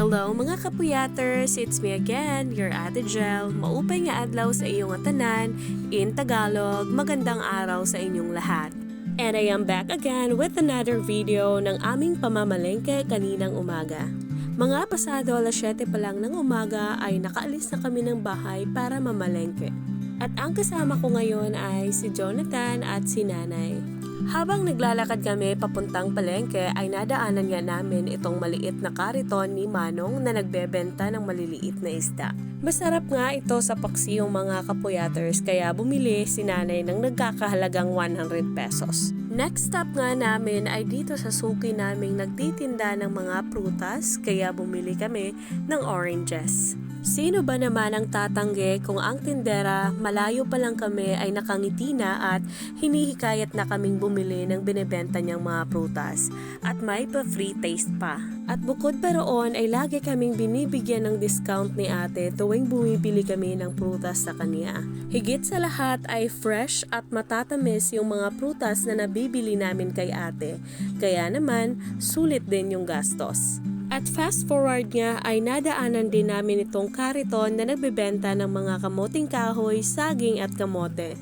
Hello mga kapuyaters! It's me again, your Ate Jel. Maupay nga adlaw sa iyong atanan. In Tagalog, magandang araw sa inyong lahat. And I am back again with another video ng aming pamamalengke kaninang umaga. Mga pasado alas 7 pa lang ng umaga ay nakaalis na kami ng bahay para mamalengke. At ang kasama ko ngayon ay si Jonathan at si Nanay. Habang naglalakad kami papuntang palengke ay nadaanan nga namin itong maliit na kariton ni Manong na nagbebenta ng maliliit na isda. Masarap nga ito sa paksiyong mga kapuyaters kaya bumili si Nanay ng nagkakahalagang 100 pesos. Next stop nga namin ay dito sa suki naming nagtitinda ng mga prutas kaya bumili kami ng oranges. Sino ba naman ang tatanggi kung ang tindera malayo pa lang kami ay nakangiti na at hinihikayat na kaming bumili ng binebenta niyang mga prutas at may pa-free taste pa. At bukod pa roon ay lagi kaming binibigyan ng discount ni ate tuwing bumibili kami ng prutas sa kanya. Higit sa lahat ay fresh at matatamis yung mga prutas na nabibili namin kay ate. Kaya naman, sulit din yung gastos. At fast forward nga ay nadaanan din namin itong kariton na nagbebenta ng mga kamoting kahoy, saging at kamote.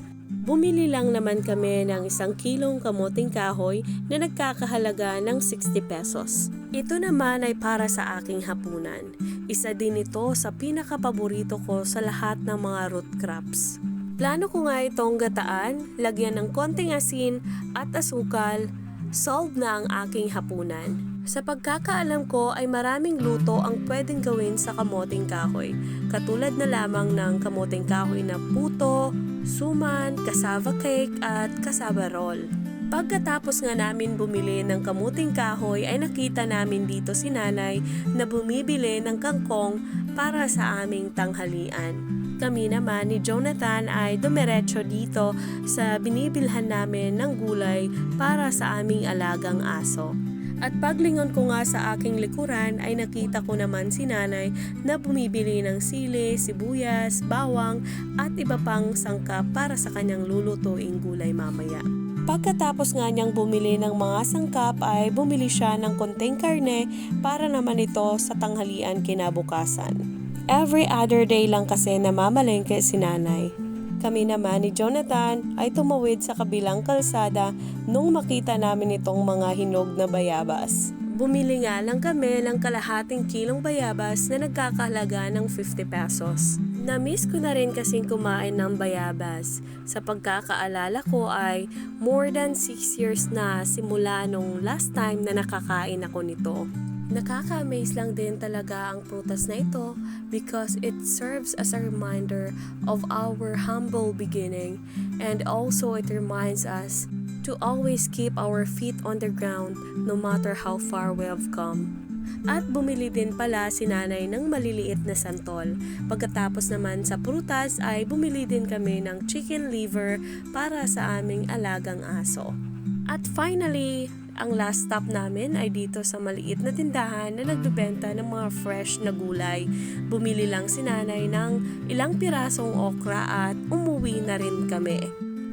Bumili lang naman kami ng 1 kilong kamoting kahoy na nagkakahalaga ng 60 pesos. Ito naman ay para sa aking hapunan. Isa din ito sa pinakapaborito ko sa lahat ng mga root crops. Plano ko nga itong gataan, lagyan ng konting asin at asukal, solve na ang aking hapunan. Sa pagkakaalam ko ay maraming luto ang pwedeng gawin sa kamoting kahoy, katulad na lamang ng kamoting kahoy na puto, suman, cassava cake at cassava roll. Pagkatapos nga namin bumili ng kamuting kahoy ay nakita namin dito si Nanay na bumibili ng kangkong para sa aming tanghalian. Kami naman ni Jonathan ay dumiretso dito sa binibilhan namin ng gulay para sa aming alagang aso. At paglingon ko nga sa aking likuran ay nakita ko naman si Nanay na bumibili ng sili, sibuyas, bawang at iba pang sangkap para sa kanyang lulutuing gulay mamaya. Pagkatapos nga niyang bumili ng mga sangkap ay bumili siya ng konting karne para naman ito sa tanghalian kinabukasan. Every other day lang kasi namamalengke si Nanay. Kami naman ni Jonathan ay tumawid sa kabilang kalsada nung makita namin itong mga hinog na bayabas. Bumili nga lang kami ng kalahating kilong bayabas na nagkakahalaga ng 50 pesos. Na-miss ko na rin kasing kumain ng bayabas. Sa pagkakaalala ko ay more than 6 years na simula nung last time na nakakain ako nito. Nakaka-amaze lang din talaga ang prutas na ito because it serves as a reminder of our humble beginning and also it reminds us to always keep our feet on the ground no matter how far we have come. At bumili din pala si Nanay ng maliliit na santol. Pagkatapos naman sa prutas ay bumili din kami ng chicken liver para sa aming alagang aso. At finally, ang last stop namin ay dito sa maliit na tindahan na nagbebenta ng mga fresh na gulay. Bumili lang si Nanay ng ilang pirasong okra at umuwi na rin kami.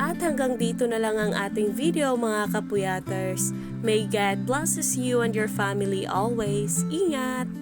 At hanggang dito na lang ang ating video mga kapuyaters. May God blesses you and your family always. Ingat!